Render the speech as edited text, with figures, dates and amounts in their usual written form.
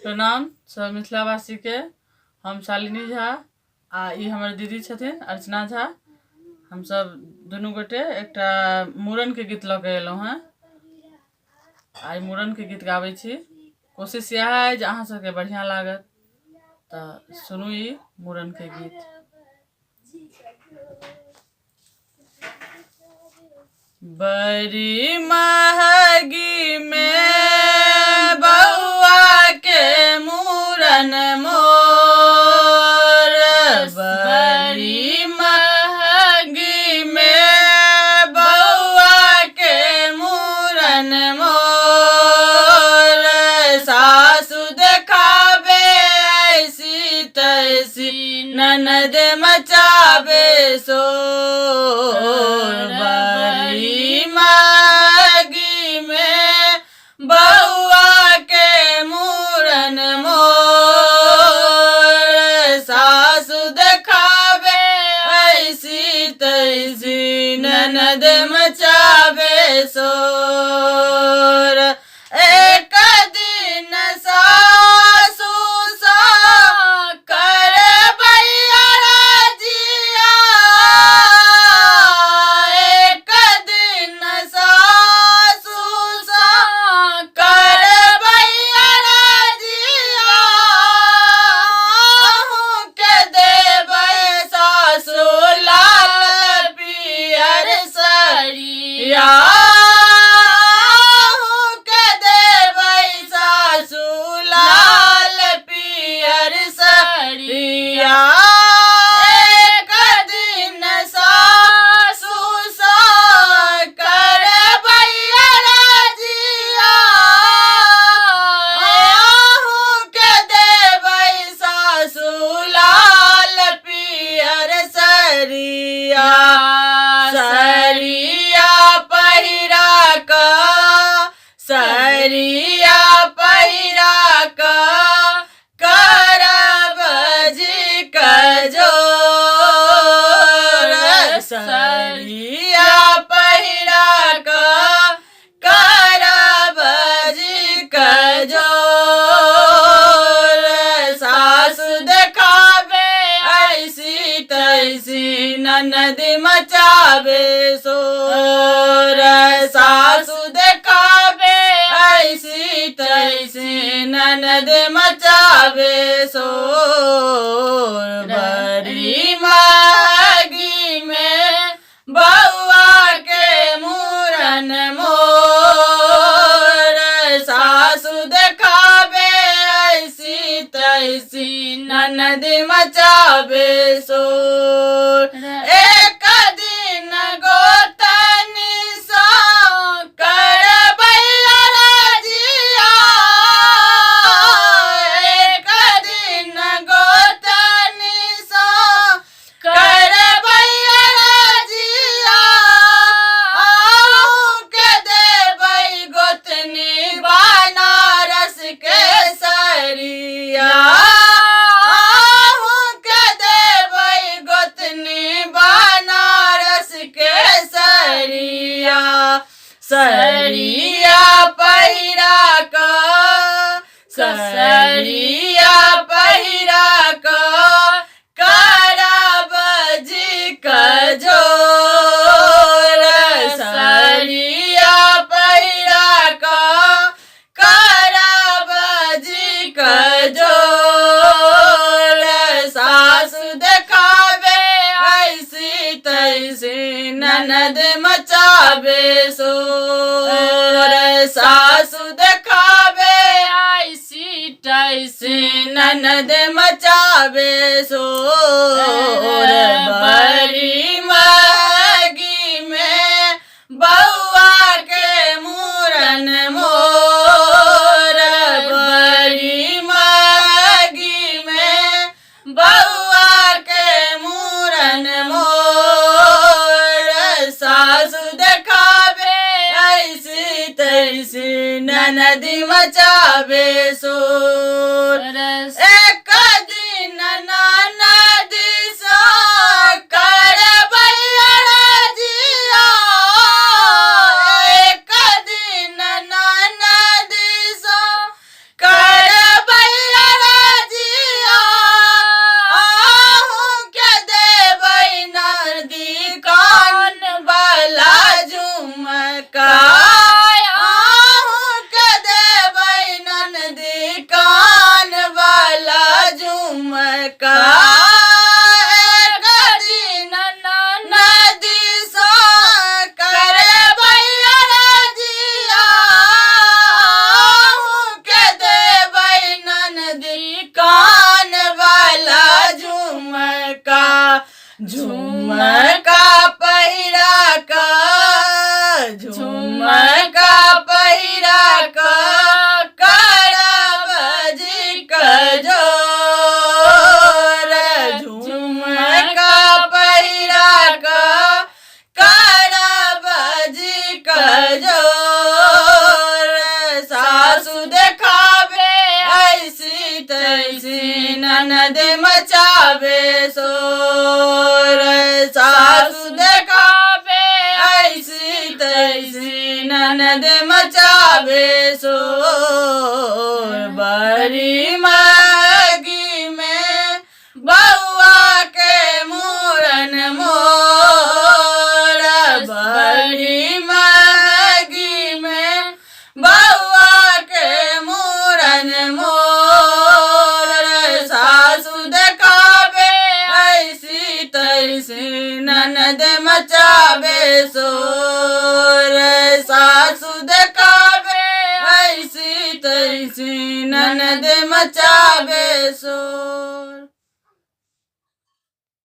प्रणाम सब मिथिलावासी के। हम शालिनी झा आ ई हमर दीदी छथिन अर्चना झा। हम सब दुनू गोटे एक मूड़न के गीत लऽ के एलहुँ हैं। आई मूड़न के गीत गाबै छी। कोशिश यह है जे अहाँ सबके बढ़िया लागत, तो सुनू ई मूड़न के गीत। बड़ी महगी में बउआ के मूड़न मोर, बड़ी महगी में बउआ के मूड़न मोर। सासु देखावे ऐसी तैसी ननद मचावे शोर। बड़ी महगी में बउआ के मूड़न मोर, सासु देखावे ऐसी तैसी ननद मचावे शोर। एक दिन सासु सा करे भैया राजिया, एक दिन सासु सा करे भैया राजिया। के देबै सासु लाल पियर सरिया, के देबै सासु लाल पियर सरिया। एक दिन सासु सा करे भैया राजिया, के देबै सासु लाल पियर सरिया। सरिया पहिरा का, सरिया पहिरा का करब जी कजोर। सरिया पहिरा का करब जी कजोर। सासु देखावे ऐसी तैसी ननद मचावे शोर। सासु देखावे ऐसी तैसी ननद मचावे शोर। बड़ी महगी में बउआ के मूड़न मोर, सासु देखावे ऐसी तैसी ननद मचावे शोर। एक दिन गोतनी सा करे भैया राजिया, एक दिन गोतनी सा करे भैया राजिया। के देबै गोतनी बनारस के सरिया, के देबै गोतनी बनारस के सरिया। सरिया पहिरा का, सरिया पहिरा का करब जी कजोर। सरिया पहिरा का करब जी कजोर। सासु देखावे ऐसी तैसी ननद मचावे शोर। सासु देखावे ऐसी तैसी ननद मचावे शोर। बड़ी महगी में बउआ के मूड़न मोर, बड़ी महगी में बउआ के मूड़न मोर। सासु देखावे ऐसी तैसी ननद मचावे शोर। एक दिन ननद सा करे भैया राजिया, एक दिन ननद सा करे भैया झुमका पहिरा क झुमका पहिरा क करब जी कजोर झुमका पहिरा क करब जी कजोर सासु देखावे ऐसी तैसी ननद मचावे शोर सासु देखावे ऐसी तैसी ननद मचावे शोर बड़ी महगी में बउआ के मूरन मोर बड़ी महगी में बउआ के मूरन मोर सासु देखावे ऐसी तैसी ननद मचावे शोर सासु देखावे ऐसी तैसी ननद मचावे शोर।